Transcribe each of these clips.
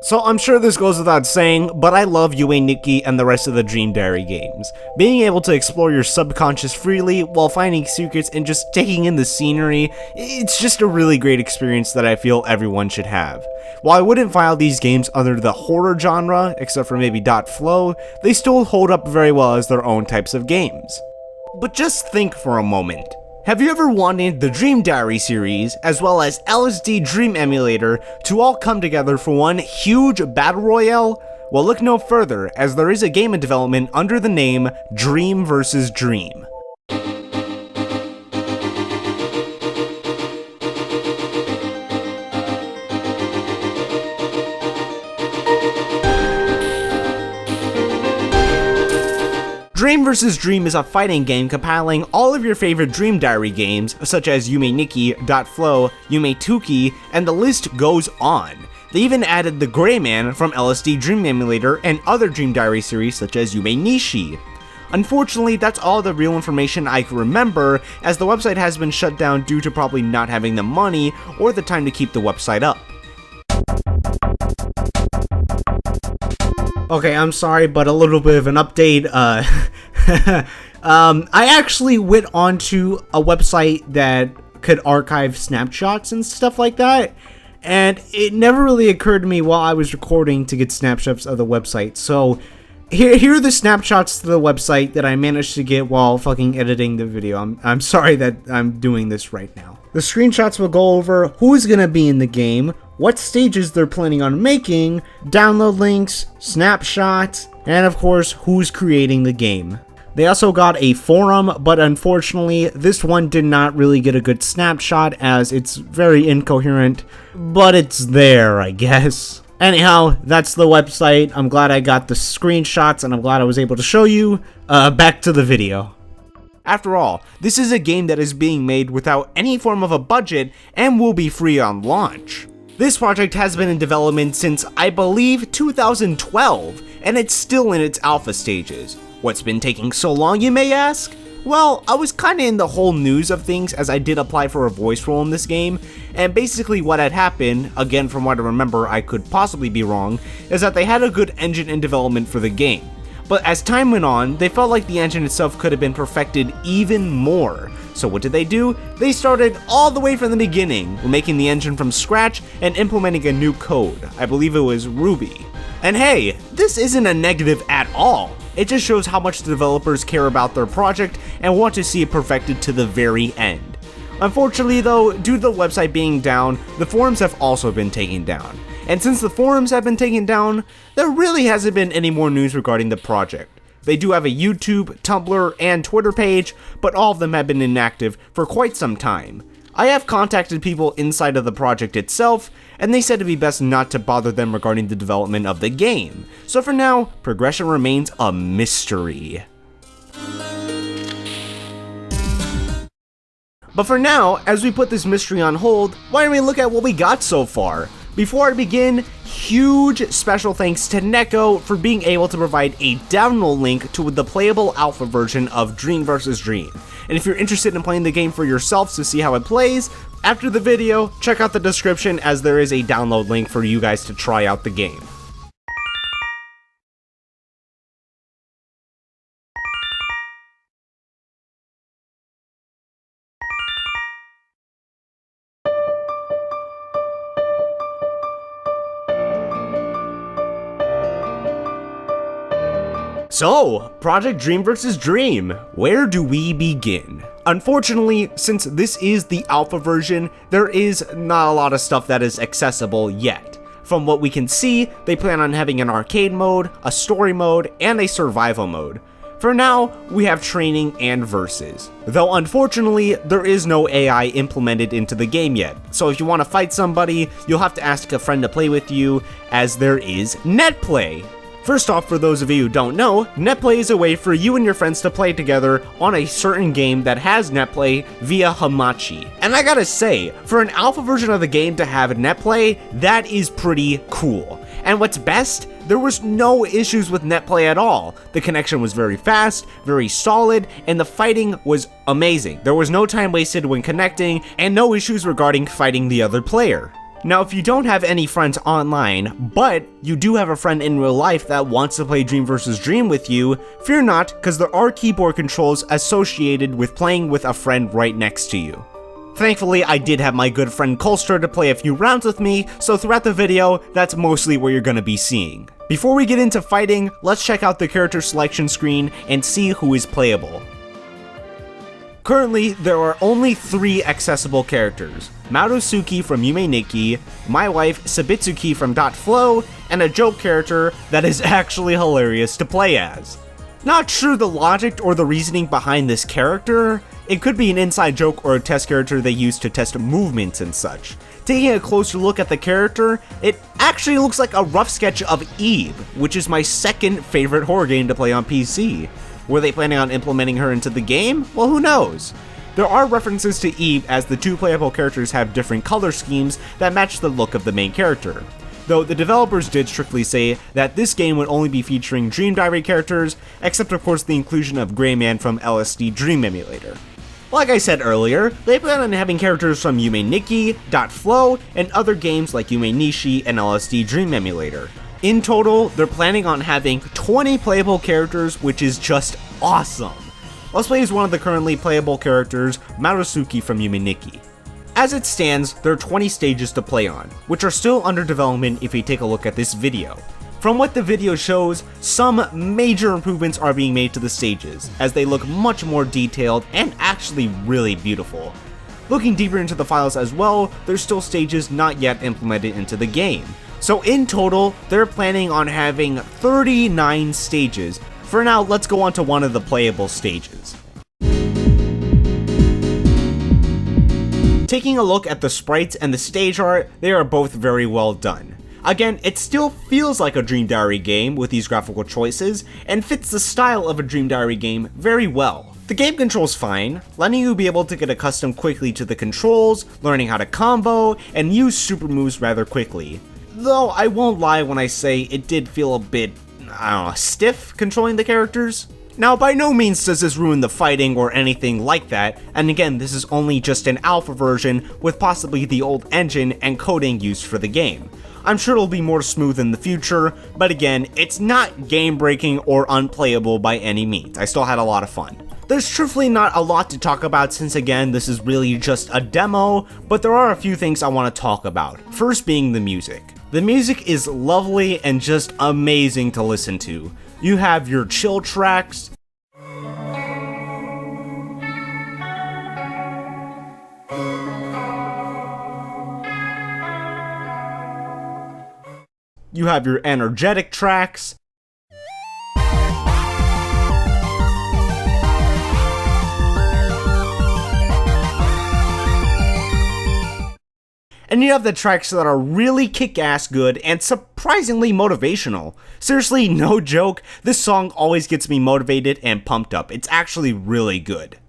So I'm sure this goes without saying, but I love Yume Nikki and the rest of the Dream Diary games. Being able to explore your subconscious freely while finding secrets and just taking in the scenery, it's just a really great experience that I feel everyone should have. While I wouldn't file these games under the horror genre, except for maybe .flow, they still hold up very well as their own types of games. But just think for a moment. Have you ever wanted the Dream Diary series, as well as LSD Dream Emulator, to all come together for one huge battle royale? Well, look no further, as there is a game in development under the name Dream vs. Dream. Dream vs. Dream is a fighting game compiling all of your favorite Dream Diary games, such as Yume Nikki, .flow, Yume Tuki, and the list goes on. They even added the Gray Man from LSD Dream Emulator and other Dream Diary series such as Yume Nikki. Unfortunately, that's all the real information I can remember, as the website has been shut down due to probably not having the money or the time to keep the website up. Okay, I'm sorry, but a little bit of an update. I actually went onto a website that could archive snapshots and stuff like that, and it never really occurred to me while I was recording to get snapshots of the website. So here are the snapshots to the website that I managed to get while fucking editing the video. I'm sorry that I'm doing this right now. The screenshots will go over who's gonna be in the game, what stages they're planning on making, download links, snapshots, and of course, who's creating the game. They also got a forum, but unfortunately, this one did not really get a good snapshot as it's very incoherent, but it's there, I guess. Anyhow, that's the website. I'm glad I got the screenshots and I'm glad I was able to show you. Back to the video. After all, this is a game that is being made without any form of a budget and will be free on launch. This project has been in development since, I believe, 2012, and it's still in its alpha stages. What's been taking so long, you may ask? Well, I was kinda in the whole news of things as I did apply for a voice role in this game, and basically what had happened, again from what I remember, I could possibly be wrong, is that they had a good engine in development for the game. But as time went on, they felt like the engine itself could have been perfected even more. So what did they do? They started all the way from the beginning, making the engine from scratch and implementing a new code. I believe it was Ruby. And hey, this isn't a negative at all. It just shows how much the developers care about their project and want to see it perfected to the very end. Unfortunately though, due to the website being down, the forums have also been taken down. And since the forums have been taken down, there really hasn't been any more news regarding the project. They do have a YouTube, Tumblr, and Twitter page, but all of them have been inactive for quite some time. I have contacted people inside of the project itself, and they said it'd be best not to bother them regarding the development of the game. So for now, progression remains a mystery. But for now, as we put this mystery on hold, why don't we look at what we got so far? Before I begin, huge special thanks to Neko for being able to provide a download link to the playable alpha version of Dream vs. Dream. And if you're interested in playing the game for yourselves to see how it plays, after the video, check out the description as there is a download link for you guys to try out the game. So, Project Dream vs. Dream, where do we begin? Unfortunately, since this is the alpha version, there is not a lot of stuff that is accessible yet. From what we can see, they plan on having an arcade mode, a story mode, and a survival mode. For now, we have training and versus. Though unfortunately, there is no AI implemented into the game yet, so if you want to fight somebody, you'll have to ask a friend to play with you, as there is netplay. First off, for those of you who don't know, netplay is a way for you and your friends to play together on a certain game that has netplay via Hamachi. And I gotta say, for an alpha version of the game to have netplay, that is pretty cool. And what's best, there was no issues with netplay at all. The connection was very fast, very solid, and the fighting was amazing. There was no time wasted when connecting, and no issues regarding fighting the other player. Now, if you don't have any friends online, but you do have a friend in real life that wants to play Dream vs. Dream with you, fear not, because there are keyboard controls associated with playing with a friend right next to you. Thankfully, I did have my good friend Colster to play a few rounds with me, so throughout the video, that's mostly what you're gonna be seeing. Before we get into fighting, let's check out the character selection screen and see who is playable. Currently, there are only 3 accessible characters: Marusuki from Yume Nikki, my wife Sabitsuki from .flow, and a joke character that is actually hilarious to play as. Not sure the logic or the reasoning behind this character. It could be an inside joke or a test character they use to test movements and such. Taking a closer look at the character, it actually looks like a rough sketch of Eve, which is my second favorite horror game to play on PC. Were they planning on implementing her into the game? Well, who knows? There are references to Eve, as the 2 playable characters have different color schemes that match the look of the main character. Though the developers did strictly say that this game would only be featuring Dream Diary characters, except of course the inclusion of Gray Man from LSD Dream Emulator. Like I said earlier, they plan on having characters from Yume Nikki, .flow, and other games like Yume Nishi and LSD Dream Emulator. In total, they're planning on having 20 playable characters, which is just awesome. Let's play as one of the currently playable characters, Marusuki from Yume Nikki. As it stands, there are 20 stages to play on, which are still under development if you take a look at this video. From what the video shows, some major improvements are being made to the stages, as they look much more detailed and actually really beautiful. Looking deeper into the files as well, there's still stages not yet implemented into the game. So in total, they're planning on having 39 stages. For now, let's go on to one of the playable stages. Taking a look at the sprites and the stage art, they are both very well done. Again, it still feels like a Dream Diary game with these graphical choices, and fits the style of a Dream Diary game very well. The game controls fine, letting you be able to get accustomed quickly to the controls, learning how to combo, and use super moves rather quickly. Though I won't lie when I say it did feel a bit, stiff controlling the characters. Now, by no means does this ruin the fighting or anything like that, and again, this is only just an alpha version with possibly the old engine and coding used for the game. I'm sure it'll be more smooth in the future, but again, it's not game-breaking or unplayable by any means. I still had a lot of fun. There's truthfully not a lot to talk about since again, this is really just a demo, but there are a few things I want to talk about. First being the music. The music is lovely and just amazing to listen to. You have your chill tracks, you have your energetic tracks, and you have the tracks that are really kick-ass good and surprisingly motivational. Seriously, no joke, this song always gets me motivated and pumped up. It's actually really good.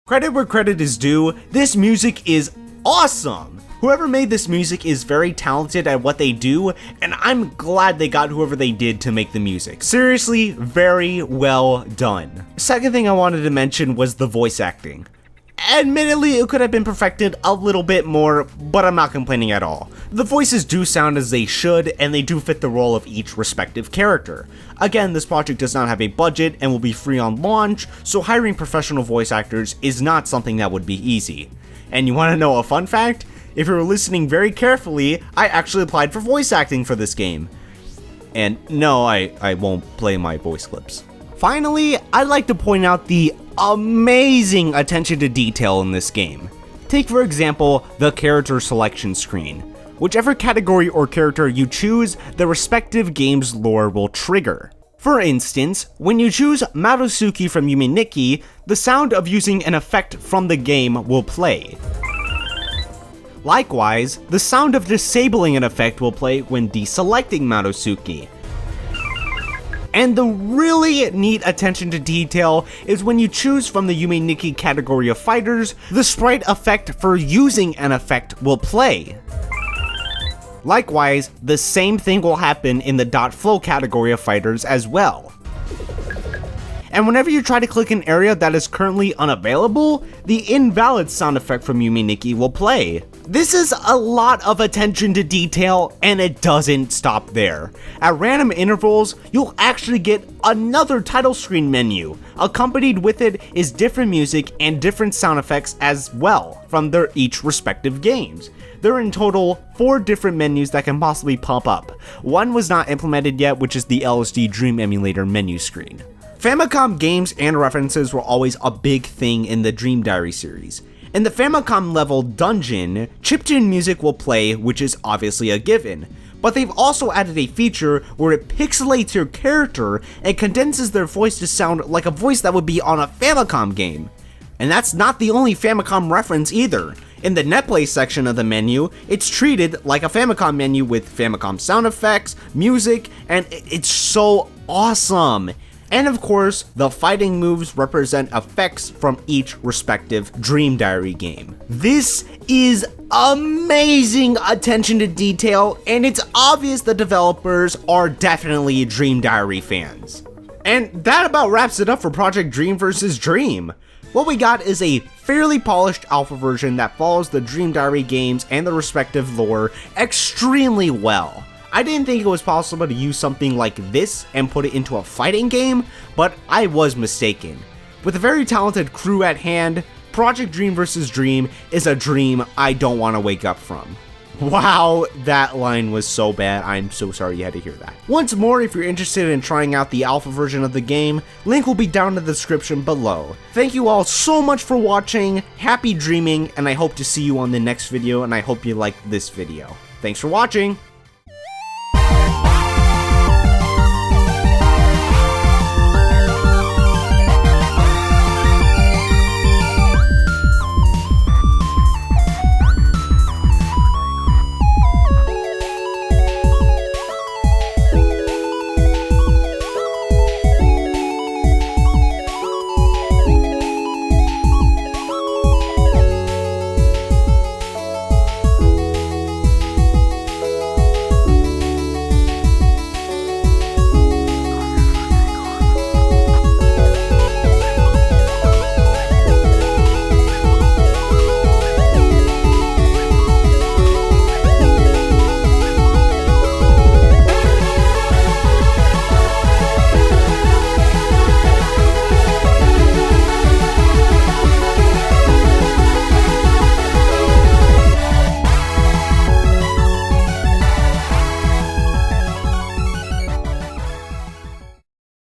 Credit where credit is due, this music is awesome! Whoever made this music is very talented at what they do, and I'm glad they got whoever they did to make the music. Seriously, very well done. Second thing I wanted to mention was the voice acting. Admittedly, it could have been perfected a little bit more, but I'm not complaining at all. The voices do sound as they should, and they do fit the role of each respective character. Again, this project does not have a budget and will be free on launch, so hiring professional voice actors is not something that would be easy. And you want to know a fun fact? If you were listening very carefully, I actually applied for voice acting for this game. And no, I won't play my voice clips. Finally, I'd like to point out the amazing attention to detail in this game. Take for example, the character selection screen. Whichever category or character you choose, the respective game's lore will trigger. For instance, when you choose Marusuki from Yume Nikki, the sound of using an effect from the game will play. Likewise, the sound of disabling an effect will play when deselecting Marusuki. And the really neat attention to detail is when you choose from the Yume Nikki category of fighters, the sprite effect for using an effect will play. Likewise, the same thing will happen in the .flow category of fighters as well. And whenever you try to click an area that is currently unavailable, the invalid sound effect from Yume Nikki will play. This is a lot of attention to detail, and it doesn't stop there. At random intervals, you'll actually get another title screen menu. Accompanied with it is different music and different sound effects as well from their each respective games. There are in total 4 different menus that can possibly pop up. One was not implemented yet, which is the LSD Dream Emulator menu screen. Famicom games and references were always a big thing in the Dream Diary series. In the Famicom level dungeon, chiptune music will play, which is obviously a given, but they've also added a feature where it pixelates your character and condenses their voice to sound like a voice that would be on a Famicom game. And that's not the only Famicom reference either. In the netplay section of the menu, it's treated like a Famicom menu with Famicom sound effects, music, and it's so awesome. And of course, the fighting moves represent effects from each respective Dream Diary game. This is amazing attention to detail, and it's obvious the developers are definitely Dream Diary fans. And that about wraps it up for Project Dream vs. Dream. What we got is a fairly polished alpha version that follows the Dream Diary games and the respective lore extremely well. I didn't think it was possible to use something like this and put it into a fighting game, but I was mistaken. With a very talented crew at hand, Project Dream vs. Dream is a dream I don't want to wake up from. Wow, that line was so bad. I'm so sorry you had to hear that. Once more, if you're interested in trying out the alpha version of the game, link will be down in the description below. Thank you all so much for watching, happy dreaming, and I hope to see you on the next video, and I hope you liked this video. Thanks for watching!